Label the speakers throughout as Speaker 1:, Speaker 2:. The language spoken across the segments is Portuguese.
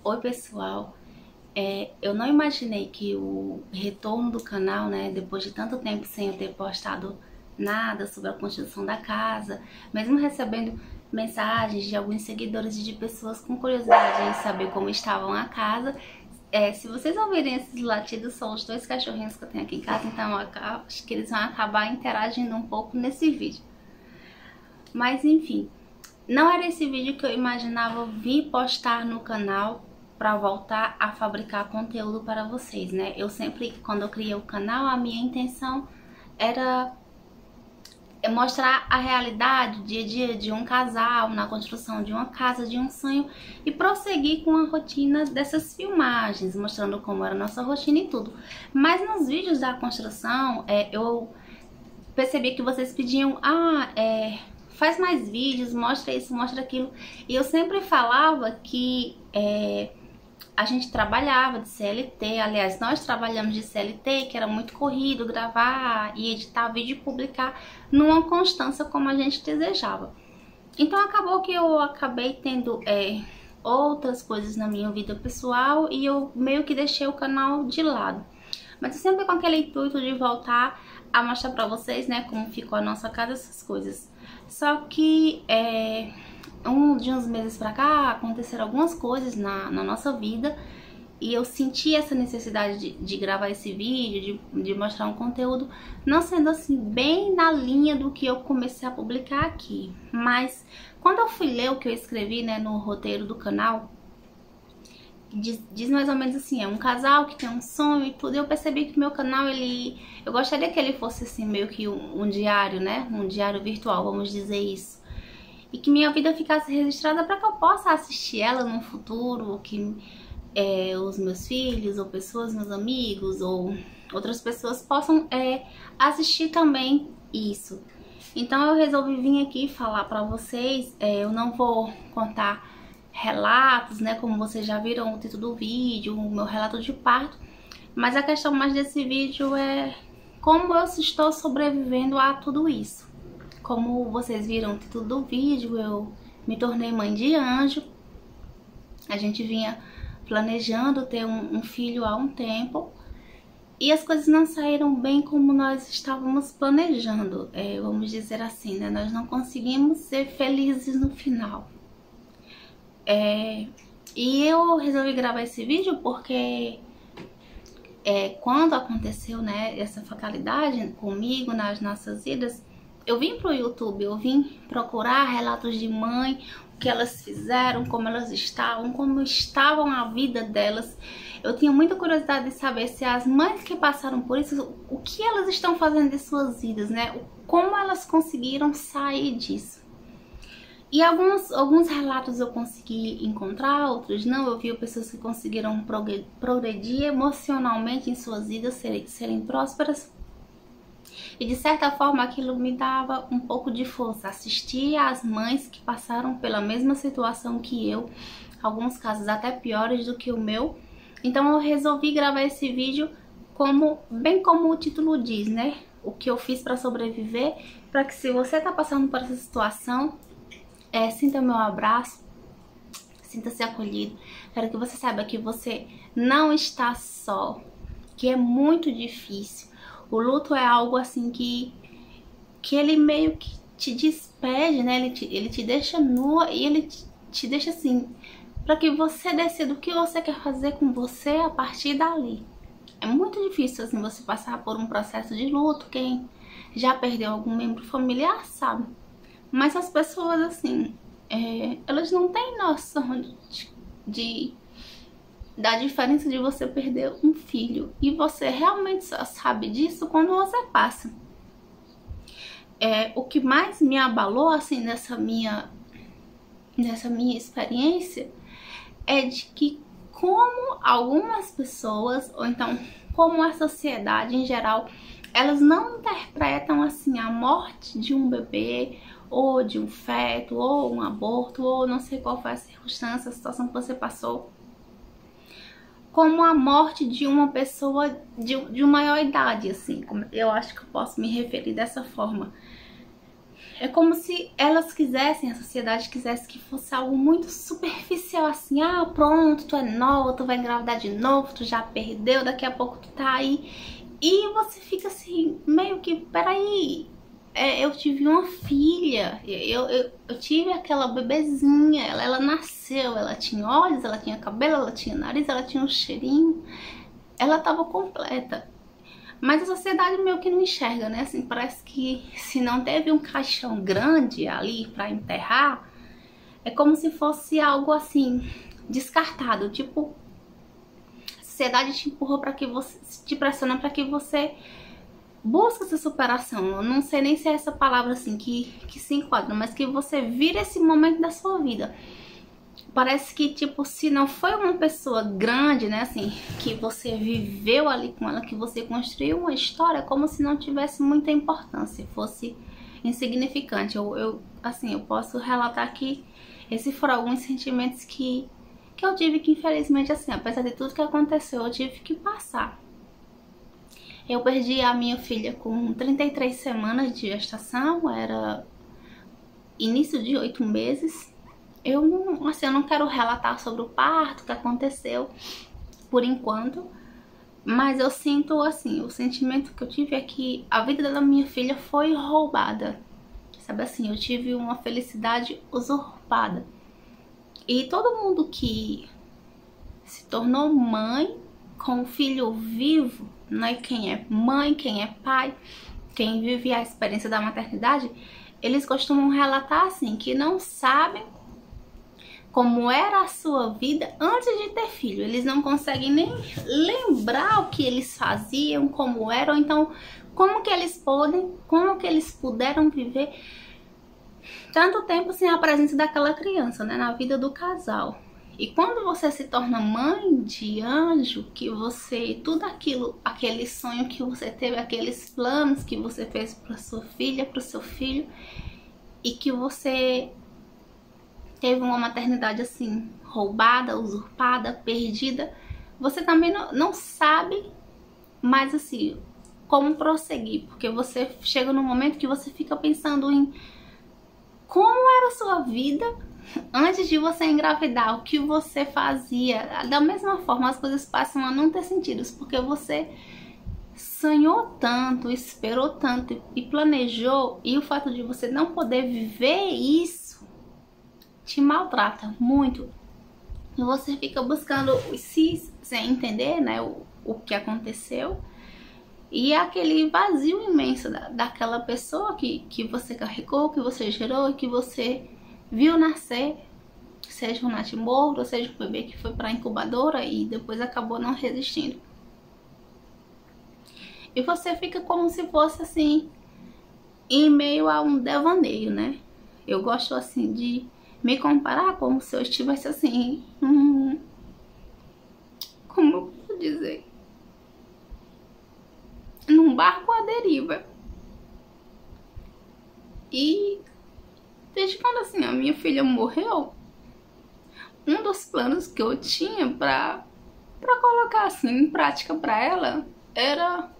Speaker 1: Oi pessoal, eu não imaginei que o retorno do canal, né, depois de tanto tempo sem eu ter postado nada sobre a construção da casa, mesmo recebendo mensagens de alguns seguidores e de pessoas com curiosidade em saber como estavam a casa. Se vocês ouvirem esses latidos, são os dois cachorrinhos que eu tenho aqui em casa, então acho que eles vão acabar interagindo um pouco nesse vídeo. Mas enfim, não era esse vídeo que eu imaginava vir postar no canal para voltar a fabricar conteúdo para vocês, né? Eu sempre, quando eu criei o canal, a minha intenção era mostrar a realidade, o dia a dia de um casal, na construção de uma casa, de um sonho, e prosseguir com a rotina dessas filmagens, mostrando como era a nossa rotina e tudo. Mas nos vídeos da construção, eu percebi que vocês pediam, faz mais vídeos, mostra isso, mostra aquilo. E eu sempre falava que a gente trabalhava de CLT, aliás, nós trabalhamos de CLT, que era muito corrido gravar e editar vídeo e publicar numa constância como a gente desejava. Então acabou que eu acabei tendo outras coisas na minha vida pessoal e eu meio que deixei o canal de lado. Mas eu sempre com aquele intuito de voltar a mostrar pra vocês, né, como ficou a nossa casa, essas coisas. Só que de uns meses pra cá aconteceram algumas coisas na nossa vida e eu senti essa necessidade de gravar esse vídeo, de mostrar um conteúdo, não sendo assim bem na linha do que eu comecei a publicar aqui. Mas quando eu fui ler o que eu escrevi, né, no roteiro do canal, diz mais ou menos assim, é um casal que tem um sonho e tudo, e eu percebi que meu canal, eu gostaria que ele fosse assim meio que um diário, né, um diário virtual, vamos dizer isso. E que minha vida ficasse registrada para que eu possa assistir ela no futuro, que os meus filhos, ou pessoas, meus amigos, ou outras pessoas possam assistir também isso. Então eu resolvi vir aqui falar para vocês, eu não vou contar relatos, né, como vocês já viram o título do vídeo, o meu relato de parto, mas a questão mais desse vídeo é como eu estou sobrevivendo a tudo isso. Como vocês viram o título do vídeo, eu me tornei mãe de anjo. A gente vinha planejando ter um filho há um tempo e as coisas não saíram bem como nós estávamos planejando, vamos dizer assim, né? Nós não conseguimos ser felizes no final. E eu resolvi gravar esse vídeo porque quando aconteceu, né, essa fatalidade comigo nas nossas vidas, eu vim pro YouTube, eu vim procurar relatos de mãe, o que elas fizeram, como elas estavam, como estavam a vida delas. Eu tinha muita curiosidade de saber se as mães que passaram por isso, o que elas estão fazendo de suas vidas, né? Como elas conseguiram sair disso. E alguns relatos eu consegui encontrar, outros não. Eu vi pessoas que conseguiram progredir emocionalmente em suas vidas, serem prósperas. E de certa forma aquilo me dava um pouco de força, assistir às mães que passaram pela mesma situação que eu, alguns casos até piores do que o meu. Então eu resolvi gravar esse vídeo bem como o título diz, né? O que eu fiz para sobreviver, para que se você tá passando por essa situação, sinta meu abraço, sinta-se acolhido. Quero que você saiba que você não está só, que é muito difícil. O luto é algo assim que ele meio que te despede, né? Ele te deixa nua e ele te deixa assim, para que você decida o que você quer fazer com você a partir dali. É muito difícil assim você passar por um processo de luto. Quem já perdeu algum membro familiar sabe. Mas as pessoas assim, elas não têm noção da diferença de você perder um filho. E você realmente só sabe disso quando você passa. O que mais me abalou assim nessa minha experiência é de que como algumas pessoas, ou então como a sociedade em geral, elas não interpretam assim a morte de um bebê, ou de um feto, ou um aborto, ou não sei qual foi a circunstância, a situação que você passou, como a morte de uma pessoa de maior idade, assim, eu acho que eu posso me referir dessa forma. É como se elas quisessem, a sociedade quisesse que fosse algo muito superficial, assim, ah, pronto, tu é nova, tu vai engravidar de novo, tu já perdeu, daqui a pouco tu tá aí. E você fica assim, meio que, peraí, eu tive uma filha, eu tive aquela bebezinha, ela nasceu, ela tinha olhos, ela tinha cabelo, ela tinha nariz, ela tinha um cheirinho, ela tava completa. Mas a sociedade meio que não enxerga, né? Assim, parece que se não teve um caixão grande ali pra enterrar, é como se fosse algo assim, descartado. Tipo, a sociedade te empurra pra que você, te pressiona pra que você busque essa superação. Eu não sei nem se é essa palavra assim que se enquadra, mas que você vira esse momento da sua vida. Parece que, tipo, se não foi uma pessoa grande, né, assim, que você viveu ali com ela, que você construiu uma história, como se não tivesse muita importância, fosse insignificante. Assim, eu posso relatar que esses foram alguns sentimentos que eu tive que, infelizmente, assim, apesar de tudo que aconteceu, eu tive que passar. Eu perdi a minha filha com 33 semanas de gestação, era início de 8 meses. Eu não quero relatar sobre o parto que aconteceu por enquanto, mas eu sinto assim, o sentimento que eu tive é que a vida da minha filha foi roubada, sabe assim, eu tive uma felicidade usurpada. E todo mundo que se tornou mãe com o filho vivo, né, quem é mãe, quem é pai, quem vive a experiência da maternidade, eles costumam relatar assim, que não sabem como era a sua vida antes de ter filho. Eles não conseguem nem lembrar o que eles faziam, como era, ou então como que eles puderam viver tanto tempo sem a presença daquela criança, né, na vida do casal. E quando você se torna mãe de anjo, que você, tudo aquilo, aquele sonho que você teve, aqueles planos que você fez para sua filha, para o seu filho, e que você teve uma maternidade assim, roubada, usurpada, perdida, você também não sabe mais assim, como prosseguir, porque você chega num momento que você fica pensando em como era a sua vida antes de você engravidar, o que você fazia. Da mesma forma, as coisas passam a não ter sentido, porque você sonhou tanto, esperou tanto e planejou, e o fato de você não poder viver isso te maltrata muito. E você fica buscando sem entender, né, o que aconteceu. E é aquele vazio imenso daquela pessoa que você carregou, que você gerou e que você viu nascer, seja um natimorto, ou seja um bebê que foi para a incubadora e depois acabou não resistindo. E você fica como se fosse assim, em meio a um devaneio, né? Eu gosto assim de me comparar como se eu estivesse assim, como eu posso dizer, num barco à deriva. E desde quando assim a minha filha morreu, um dos planos que eu tinha pra colocar assim em prática pra ela era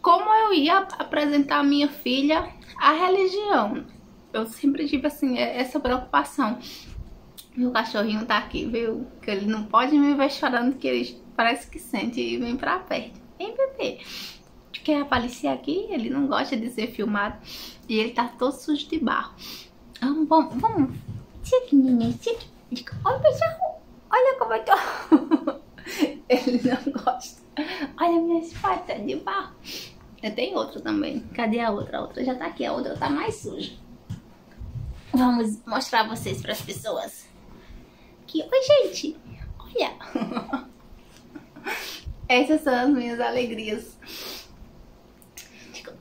Speaker 1: como eu ia apresentar a minha filha à religião. Eu sempre tive assim essa preocupação. Meu cachorrinho tá aqui, viu? Que ele não pode me ver chorando, que ele parece que sente e vem pra perto. Vem, bebê. Quer aparecer aqui? Ele não gosta de ser filmado. E ele tá todo sujo de barro. Vamos. Tique, menino, tique. Olha, pessoal. Olha como eu tô. Ele não gosta. Olha minhas patas de barro. Eu tenho outra também. Cadê a outra? A outra já tá aqui. A outra tá mais suja. Vamos mostrar vocês para as pessoas. Que, oi, gente. Olha. Essas são as minhas alegrias.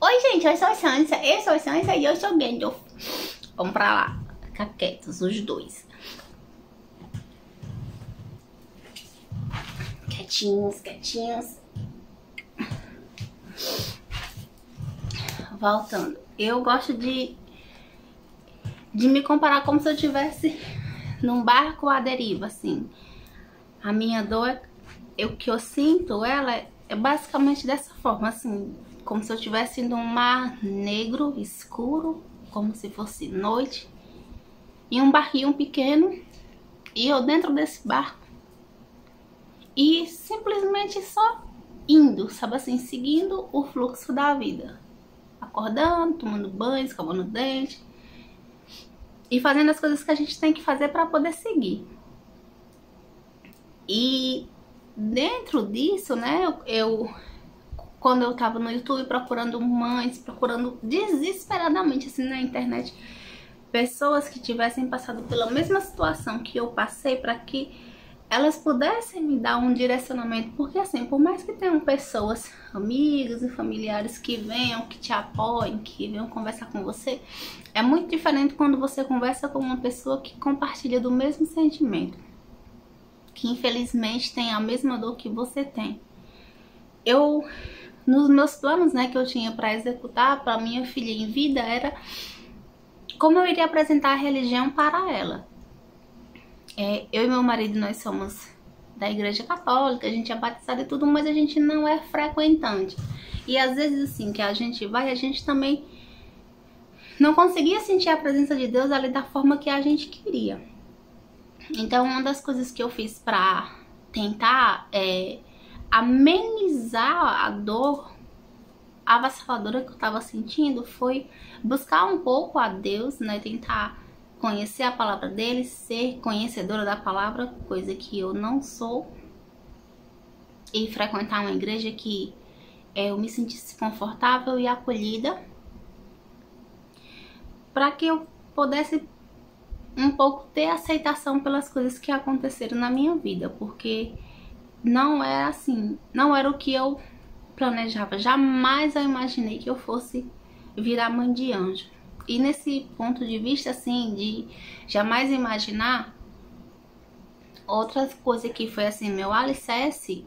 Speaker 1: Oi, gente. Eu sou Sansa. Eu sou Sansa e eu sou Gandalf. Vamos pra lá. Ficar quietos, os dois. Quietinhos, quietinhos. Voltando. Eu gosto de me comparar como se eu estivesse num barco à deriva, assim. A minha dor, o que eu sinto, ela é basicamente dessa forma, assim, como se eu estivesse num mar negro, escuro, como se fosse noite, em um barquinho pequeno, e eu dentro desse barco, e simplesmente só indo, sabe assim, seguindo o fluxo da vida, acordando, tomando banho, escovando o dente e fazendo as coisas que a gente tem que fazer para poder seguir. E dentro disso, né, quando eu tava no YouTube procurando mães, procurando desesperadamente assim na internet pessoas que tivessem passado pela mesma situação que eu passei, para que elas pudessem me dar um direcionamento, porque assim, por mais que tenham pessoas, amigos e familiares que venham, que te apoiem, que venham conversar com você, é muito diferente quando você conversa com uma pessoa que compartilha do mesmo sentimento, que infelizmente tem a mesma dor que você tem. Nos meus planos, né, que eu tinha para executar para minha filha em vida, era como eu iria apresentar a religião para ela. Eu e meu marido, nós somos da igreja católica, a gente é batizado e tudo, mas a gente não é frequentante. E às vezes assim, que a gente vai, a gente também não conseguia sentir a presença de Deus ali da forma que a gente queria. Então uma das coisas que eu fiz para tentar amenizar a dor avassaladora que eu tava sentindo foi buscar um pouco a Deus, né, tentar conhecer a palavra dele, ser conhecedora da palavra, coisa que eu não sou, e frequentar uma igreja que eu me sentisse confortável e acolhida, para que eu pudesse um pouco ter aceitação pelas coisas que aconteceram na minha vida, porque não era assim, não era o que eu planejava. Jamais eu imaginei que eu fosse virar mãe de anjo. E nesse ponto de vista, assim, de jamais imaginar, outra coisa que foi assim, meu alicerce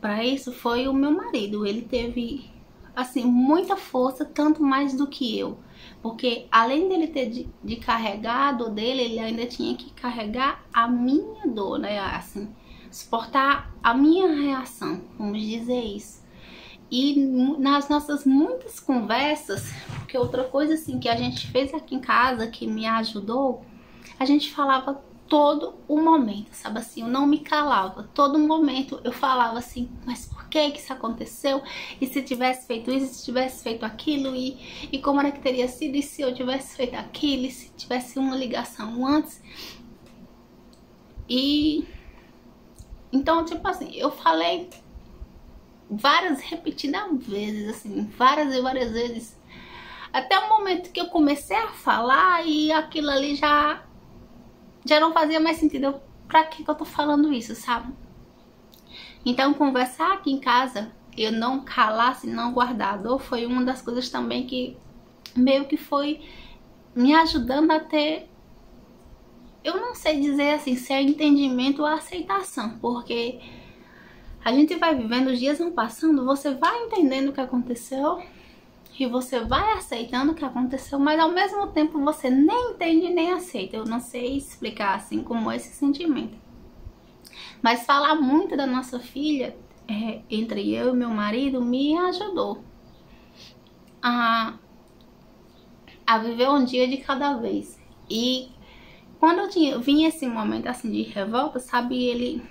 Speaker 1: para isso foi o meu marido. Ele teve, assim, muita força, tanto mais do que eu. Porque além dele ter de carregar a dor dele, ele ainda tinha que carregar a minha dor, né? Assim, suportar a minha reação, vamos dizer isso. E nas nossas muitas conversas, porque outra coisa assim que a gente fez aqui em casa que me ajudou, a gente falava todo o momento, sabe assim, eu não me calava, todo momento eu falava assim, mas por que isso aconteceu? E se tivesse feito isso, se tivesse feito aquilo, e como era que teria sido, e se eu tivesse feito aquilo, e se tivesse uma ligação antes? E então, tipo assim, eu falei repetidas vezes, assim, várias e várias vezes, até o momento que eu comecei a falar e aquilo ali já não fazia mais sentido. Pra que eu tô falando isso, sabe? Então, conversar aqui em casa, eu não calasse, não guardar a dor, foi uma das coisas também que meio que foi me ajudando a ter, eu não sei dizer assim, se é entendimento ou aceitação, porque a gente vai vivendo, os dias vão passando, você vai entendendo o que aconteceu e você vai aceitando o que aconteceu, mas ao mesmo tempo você nem entende nem aceita. Eu não sei explicar assim como esse sentimento. Mas falar muito da nossa filha, entre eu e meu marido, me ajudou a viver um dia de cada vez. E quando eu vinha esse momento assim de revolta, sabe, ele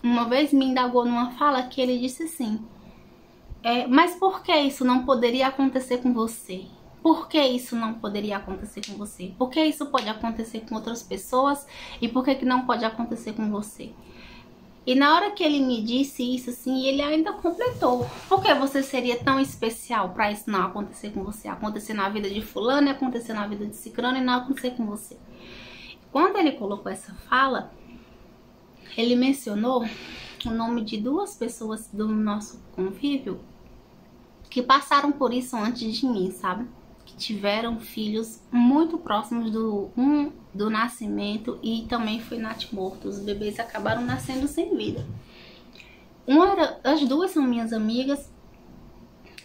Speaker 1: uma vez me indagou numa fala que ele disse assim, mas por que isso não poderia acontecer com você? Por que isso não poderia acontecer com você? Por que isso pode acontecer com outras pessoas e por que não pode acontecer com você? E na hora que ele me disse isso, assim, ele ainda completou. Por que você seria tão especial para isso não acontecer com você? Acontecer na vida de fulano, acontecer na vida de ciclano e não acontecer com você. Quando ele colocou essa fala, ele mencionou o nome de duas pessoas do nosso convívio que passaram por isso antes de mim, sabe? Que tiveram filhos muito próximos do nascimento e também foi natimorto. Os bebês acabaram nascendo sem vida. As duas são minhas amigas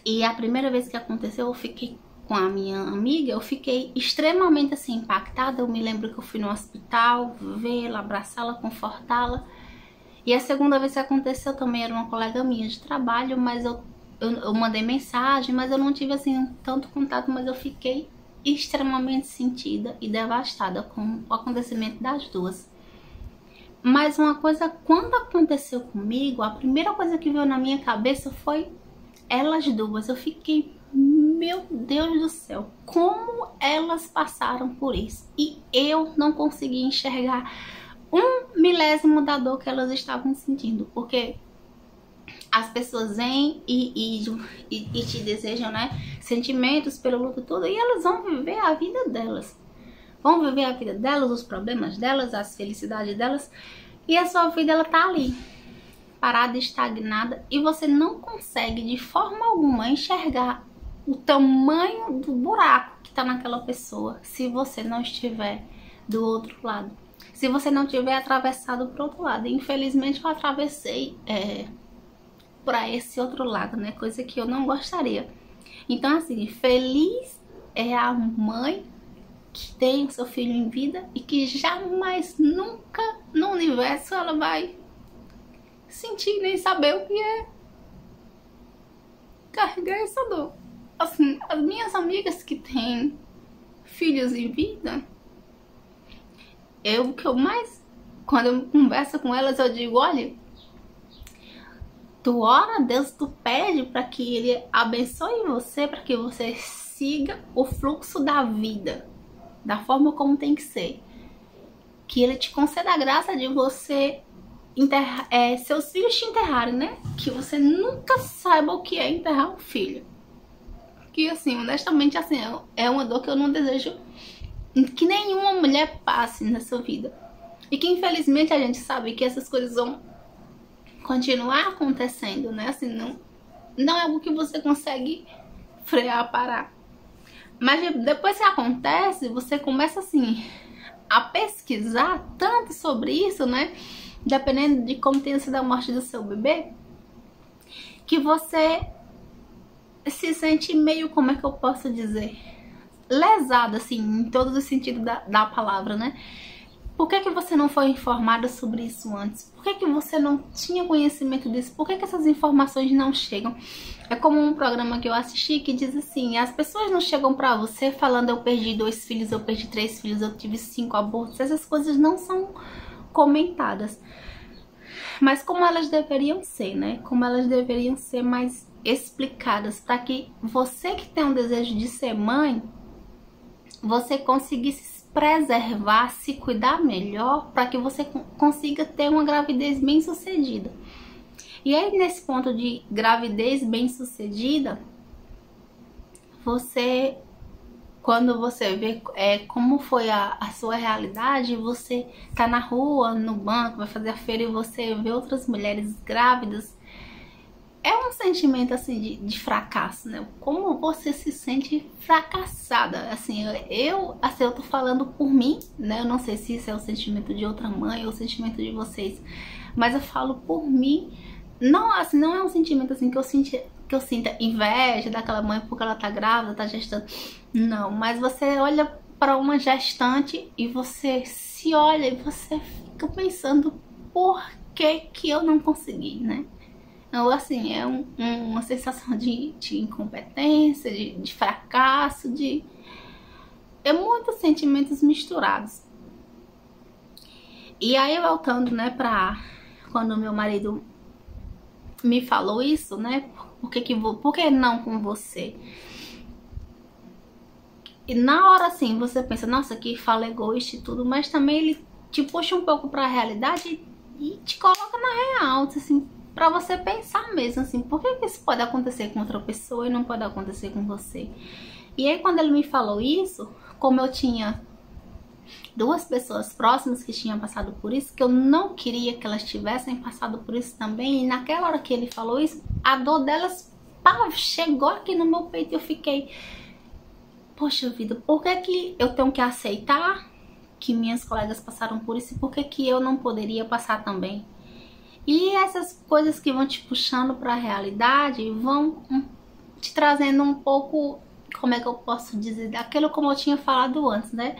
Speaker 1: e a primeira vez que aconteceu eu fiquei com a minha amiga, eu fiquei extremamente assim impactada. Eu me lembro que eu fui no hospital vê-la, abraçá-la, confortá-la. E a segunda vez que aconteceu também era uma colega minha de trabalho, mas eu mandei mensagem, mas eu não tive assim tanto contato, mas eu fiquei extremamente sentida e devastada com o acontecimento das duas. Mas uma coisa, quando aconteceu comigo, a primeira coisa que veio na minha cabeça foi elas duas. Eu fiquei, meu Deus do céu, como elas passaram por isso? E eu não consegui enxergar um milésimo da dor que elas estavam sentindo, porque as pessoas vêm e te desejam, né, sentimentos pelo luto todo, e elas vão viver a vida delas. Vão viver a vida delas, os problemas delas, as felicidades delas, e a sua vida, ela tá ali, parada, estagnada, e você não consegue de forma alguma enxergar o tamanho do buraco que tá naquela pessoa, se você não estiver do outro lado, se você não tiver atravessado pro outro lado. Infelizmente eu atravessei para esse outro lado, né, coisa que eu não gostaria. Então, assim, feliz é a mãe que tem o seu filho em vida e que jamais, nunca no universo ela vai sentir nem saber o que é carregar essa dor. Assim, as minhas amigas que têm filhos em vida, o que eu mais, quando eu converso com elas, eu digo, olha, tu ora a Deus, tu pede para que Ele abençoe você, para que você siga o fluxo da vida, da forma como tem que ser. Que Ele te conceda a graça de você seus filhos te enterrarem, né? Que você nunca saiba o que é enterrar um filho. Que, assim, honestamente, assim, é uma dor que eu não desejo que nenhuma mulher passe nessa vida. E que, infelizmente, a gente sabe que essas coisas vão continuar acontecendo, né? Assim, não é algo que você consegue frear, parar. Mas depois que acontece, você começa, assim, a pesquisar tanto sobre isso, né? Dependendo de como tenha sido a morte do seu bebê, que você se sente meio, como é que eu posso dizer, lesado, assim, em todos os sentidos da palavra, né? Por que você não foi informada sobre isso antes? Por que você não tinha conhecimento disso? Por que essas informações não chegam? É como um programa que eu assisti que diz assim, as pessoas não chegam pra você falando eu perdi 2 filhos, eu perdi 3 filhos, eu tive 5 abortos. Essas coisas não são comentadas. Mas como elas deveriam ser, né? Como elas deveriam ser mais explicadas, para que você que tem um desejo de ser mãe, você conseguisse preservar, se cuidar melhor, para que você consiga ter uma gravidez bem sucedida. E aí, nesse ponto de gravidez bem sucedida, você, quando você vê como foi a sua realidade, você tá na rua, no banco, vai fazer a feira e você vê outras mulheres grávidas, é um sentimento, assim, de fracasso, né? Como você se sente fracassada. Assim, eu tô falando por mim, né? Eu não sei se isso é o sentimento de outra mãe ou o sentimento de vocês, mas eu falo por mim. Não, assim, não é um sentimento, assim, que eu sinta inveja daquela mãe porque ela tá grávida, tá gestando. Não, mas você olha para uma gestante e você se olha e você fica pensando, por que eu não consegui, né? Então, assim, é uma sensação de incompetência, de fracasso, é muitos sentimentos misturados. E aí, voltando, né, pra quando meu marido me falou isso, né, por que não com você? E na hora, assim, você pensa, nossa, que fala egoísta e tudo, mas também ele te puxa um pouco pra realidade e te coloca na real, assim, pra você pensar mesmo, assim, por que isso pode acontecer com outra pessoa e não pode acontecer com você? E aí, quando ele me falou isso, como eu tinha 2 pessoas próximas que tinham passado por isso, que eu não queria que elas tivessem passado por isso também, e naquela hora que ele falou isso, a dor delas, pá, chegou aqui no meu peito e eu fiquei, poxa vida, por que eu tenho que aceitar que minhas colegas passaram por isso e por que eu não poderia passar também? E essas coisas que vão te puxando para a realidade vão te trazendo um pouco, como é que eu posso dizer, daquilo como eu tinha falado antes, né?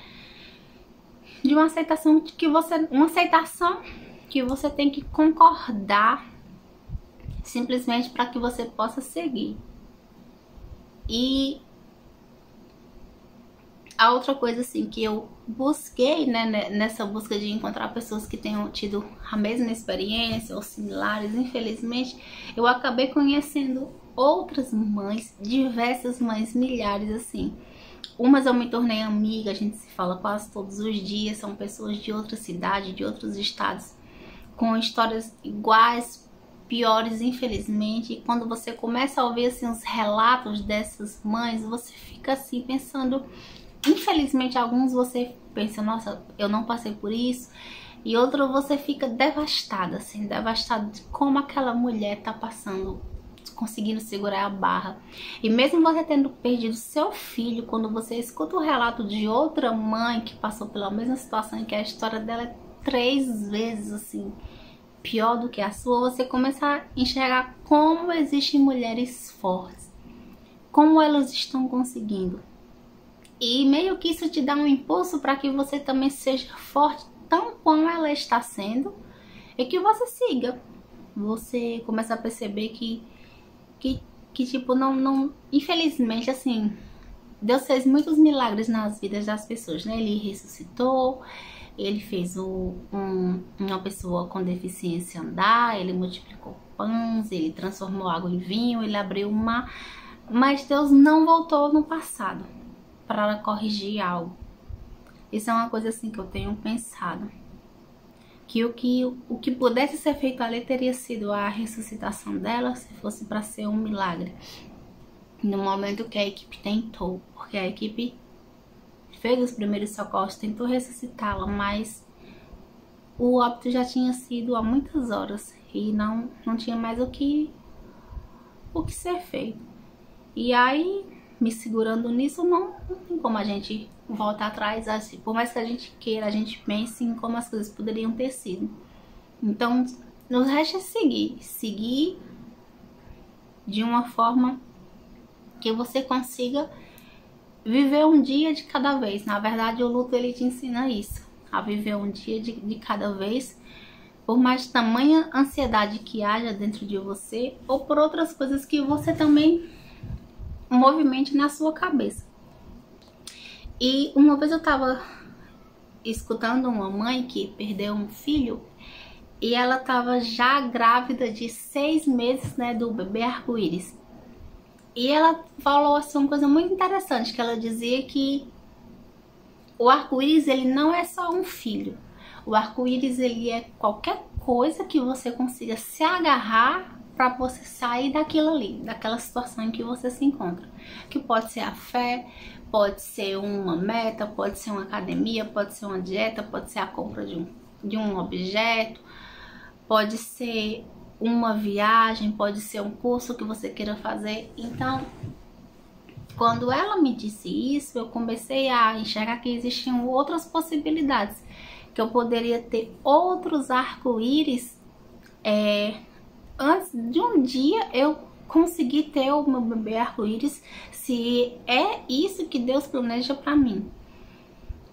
Speaker 1: De uma aceitação que você tem que concordar simplesmente para que você possa seguir. E A outra coisa assim que eu busquei, né, nessa busca de encontrar pessoas que tenham tido a mesma experiência ou similares, infelizmente, eu acabei conhecendo outras mães, diversas mães, milhares assim. Umas eu me tornei amiga, a gente se fala quase todos os dias, são pessoas de outra cidade, de outros estados, com histórias iguais, piores, infelizmente. E quando você começa a ouvir assim os relatos dessas mães, você fica assim pensando, infelizmente alguns você pensa, nossa, eu não passei por isso, e outro você fica devastada, assim, devastada de como aquela mulher tá passando, conseguindo segurar a barra. E mesmo você tendo perdido seu filho, quando você escuta o relato de outra mãe que passou pela mesma situação, que a história dela é 3 vezes assim pior do que a sua, você começa a enxergar como existem mulheres fortes, como elas estão conseguindo. E meio que isso te dá um impulso para que você também seja forte, tão como ela está sendo, e que você siga. Você começa a perceber que tipo, não, infelizmente, assim, Deus fez muitos milagres nas vidas das pessoas, né? Ele ressuscitou, ele fez uma pessoa com deficiência andar, ele multiplicou pães, ele transformou água em vinho, ele abriu o mar, mas Deus não voltou no passado para corrigir algo. Isso é uma coisa assim que eu tenho pensado, que o que pudesse ser feito ali teria sido a ressuscitação dela, se fosse para ser um milagre, no momento que a equipe tentou, porque a equipe fez os primeiros socorros, tentou ressuscitá-la, mas o óbito já tinha sido há muitas horas e não tinha mais o que ser feito. E aí, me segurando nisso, não tem como a gente voltar atrás, assim, por mais que a gente queira, a gente pense em como as coisas poderiam ter sido. Então, nos resta seguir de uma forma que você consiga viver um dia de cada vez. Na verdade, o luto ele te ensina isso, a viver um dia de cada vez, por mais tamanha ansiedade que haja dentro de você, ou por outras coisas que você também movimente na sua cabeça. E uma vez eu tava escutando uma mãe que perdeu um filho e ela tava já grávida de 6 meses, né, do bebê arco-íris. E ela falou assim uma coisa muito interessante, que ela dizia que o arco-íris ele não é só um filho. O arco-íris ele é qualquer coisa que você consiga se agarrar para você sair daquilo ali, daquela situação em que você se encontra. Que pode ser a fé, pode ser uma meta, pode ser uma academia, pode ser uma dieta, pode ser a compra de um objeto, pode ser uma viagem, pode ser um curso que você queira fazer. Então, quando ela me disse isso, eu comecei a enxergar que existiam outras possibilidades, que eu poderia ter outros arco-íris antes de um dia eu conseguir ter o meu bebê arco-íris, se é isso que Deus planeja pra mim.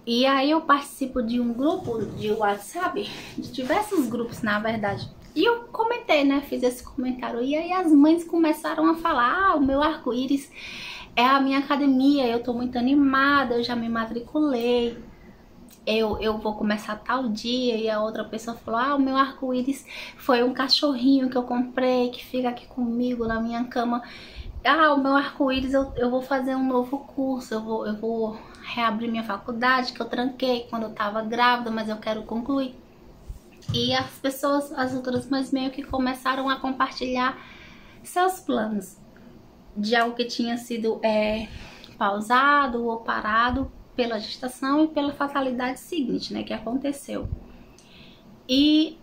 Speaker 1: E aí eu participo de um grupo de WhatsApp, de diversos grupos na verdade, e eu comentei, né, fiz esse comentário, e aí as mães começaram a falar, o meu arco-íris é a minha academia, eu tô muito animada, eu já me matriculei, eu vou começar tal dia. E a outra pessoa falou, o meu arco-íris foi um cachorrinho que eu comprei, que fica aqui comigo na minha cama. O meu arco-íris, eu vou fazer um novo curso, eu vou reabrir minha faculdade, que eu tranquei quando eu tava grávida, mas eu quero concluir. E as outras mães meio que começaram a compartilhar seus planos de algo que tinha sido pausado ou parado pela gestação e pela fatalidade seguinte, né, que aconteceu. E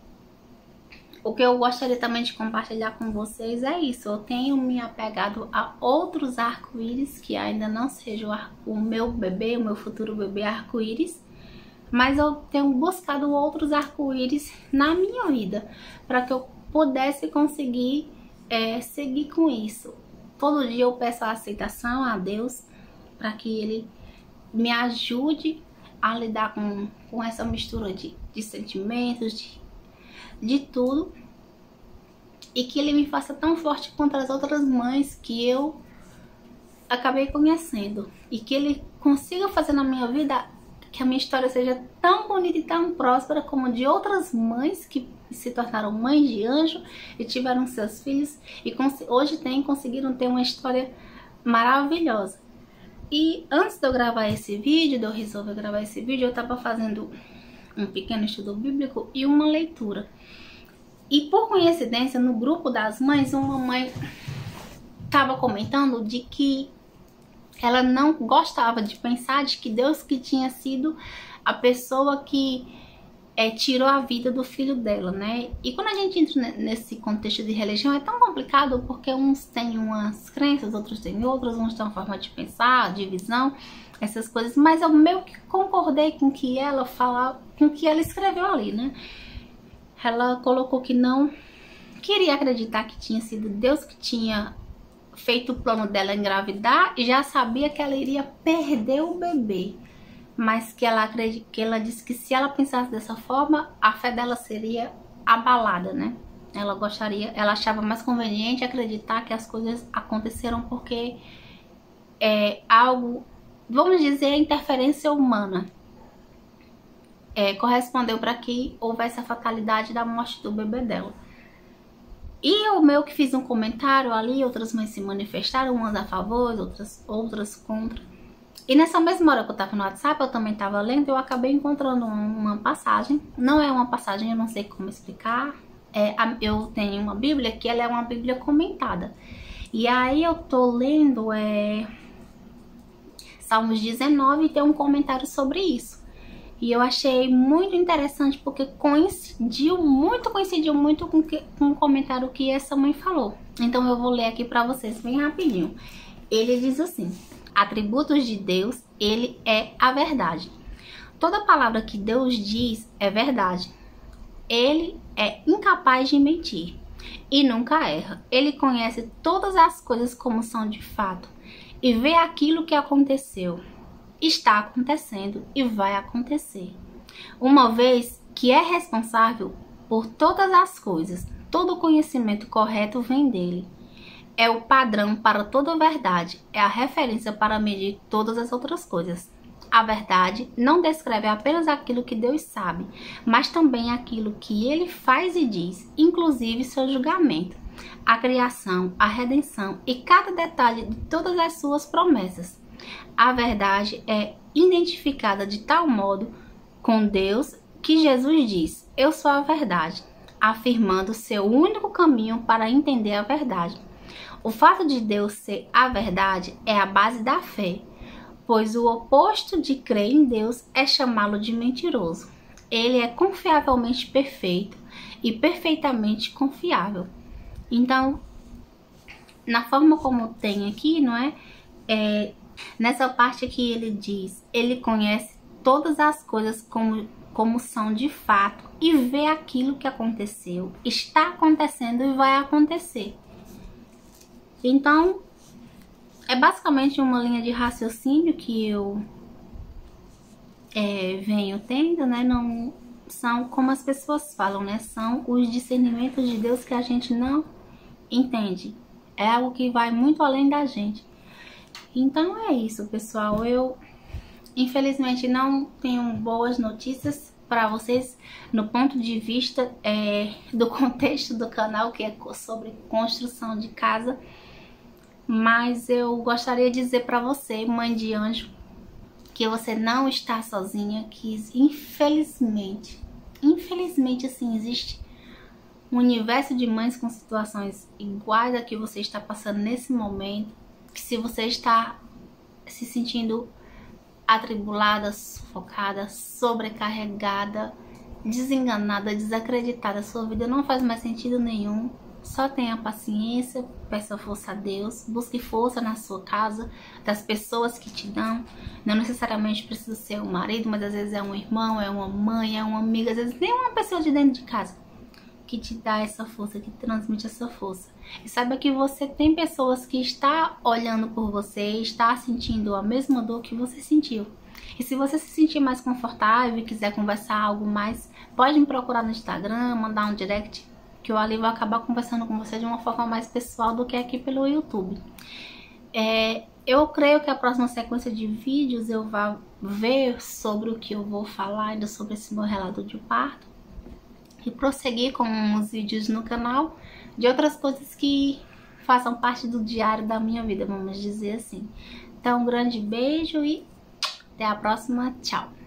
Speaker 1: o que eu gostaria também de compartilhar com vocês é isso. Eu tenho me apegado a outros arco-íris que ainda não sejam o meu bebê, o meu futuro bebê arco-íris, mas eu tenho buscado outros arco-íris na minha vida para que eu pudesse conseguir seguir com isso. Todo dia eu peço a aceitação a Deus para que Ele me ajude a lidar com essa mistura de sentimentos, de tudo, e que Ele me faça tão forte contra as outras mães que eu acabei conhecendo e que Ele consiga fazer na minha vida que a minha história seja tão bonita e tão próspera como de outras mães que se tornaram mães de anjo e tiveram seus filhos e hoje conseguiram ter uma história maravilhosa. E antes de eu gravar esse vídeo, de eu resolver gravar esse vídeo, eu estava fazendo um pequeno estudo bíblico e uma leitura. E por coincidência, no grupo das mães, uma mãe estava comentando de que ela não gostava de pensar de que Deus que tinha sido a pessoa que tirou a vida do filho dela, né? E quando a gente entra nesse contexto de religião é tão complicado porque uns têm umas crenças, outros têm outras, uns têm uma forma de pensar, de visão, essas coisas. Mas eu meio que concordei com o que ela falava, com o que ela escreveu ali, né? Ela colocou que não queria acreditar que tinha sido Deus que tinha feito o plano dela engravidar e já sabia que ela iria perder o bebê, mas que ela disse que se ela pensasse dessa forma, a fé dela seria abalada, né? Ela achava mais conveniente acreditar que as coisas aconteceram porque algo, vamos dizer, interferência humana correspondeu para que houvesse a fatalidade da morte do bebê dela. E eu meio que fiz um comentário ali, outras mães se manifestaram, umas a favor, outras contra. E nessa mesma hora que eu tava no WhatsApp, eu também tava lendo, eu acabei encontrando uma passagem. Não é uma passagem, eu não sei como explicar. Eu tenho uma Bíblia que ela é uma Bíblia comentada. E aí eu tô lendo Salmos 19 e tem um comentário sobre isso. E eu achei muito interessante porque coincidiu muito com o comentário que essa mãe falou. Então eu vou ler aqui pra vocês bem rapidinho. Ele diz assim: atributos de Deus, Ele é a verdade. Toda palavra que Deus diz é verdade. Ele é incapaz de mentir e nunca erra. Ele conhece todas as coisas como são de fato e vê aquilo que aconteceu, está acontecendo e vai acontecer. Uma vez que é responsável por todas as coisas, todo conhecimento correto vem dele. É o padrão para toda a verdade, é a referência para medir todas as outras coisas. A verdade não descreve apenas aquilo que Deus sabe, mas também aquilo que Ele faz e diz, inclusive seu julgamento, a criação, a redenção e cada detalhe de todas as suas promessas. A verdade é identificada de tal modo com Deus que Jesus diz: eu sou a verdade, afirmando seu único caminho para entender a verdade. O fato de Deus ser a verdade é a base da fé, pois o oposto de crer em Deus é chamá-lo de mentiroso. Ele é confiavelmente perfeito e perfeitamente confiável. Então, na forma como tem aqui, não é? Nessa parte aqui ele diz, ele conhece todas as coisas como são de fato e vê aquilo que aconteceu, está acontecendo e vai acontecer. Então, é basicamente uma linha de raciocínio que eu venho tendo, né? Não são como as pessoas falam, né? São os discernimentos de Deus que a gente não entende. É algo que vai muito além da gente. Então é isso, pessoal. Eu, infelizmente, não tenho boas notícias para vocês no ponto de vista do contexto do canal, que é sobre construção de casa. Mas eu gostaria de dizer para você, mãe de anjo, que você não está sozinha, que infelizmente assim, existe um universo de mães com situações iguais a que você está passando nesse momento, que se você está se sentindo atribulada, sufocada, sobrecarregada, desenganada, desacreditada, sua vida não faz mais sentido nenhum, só tenha paciência, peça força a Deus, busque força na sua casa, das pessoas que te dão. Não necessariamente precisa ser um marido, mas às vezes é um irmão, é uma mãe, é uma amiga, às vezes nem uma pessoa de dentro de casa que te dá essa força, que transmite essa força. E saiba que você tem pessoas que estão olhando por você, está sentindo a mesma dor que você sentiu. E se você se sentir mais confortável e quiser conversar algo mais, pode me procurar no Instagram, mandar um direct, que eu ali vou acabar conversando com você de uma forma mais pessoal do que aqui pelo YouTube. Eu creio que a próxima sequência de vídeos eu vou ver sobre o que eu vou falar ainda sobre esse meu relato de parto e prosseguir com uns vídeos no canal de outras coisas que façam parte do diário da minha vida, vamos dizer assim. Então, um grande beijo e até a próxima. Tchau!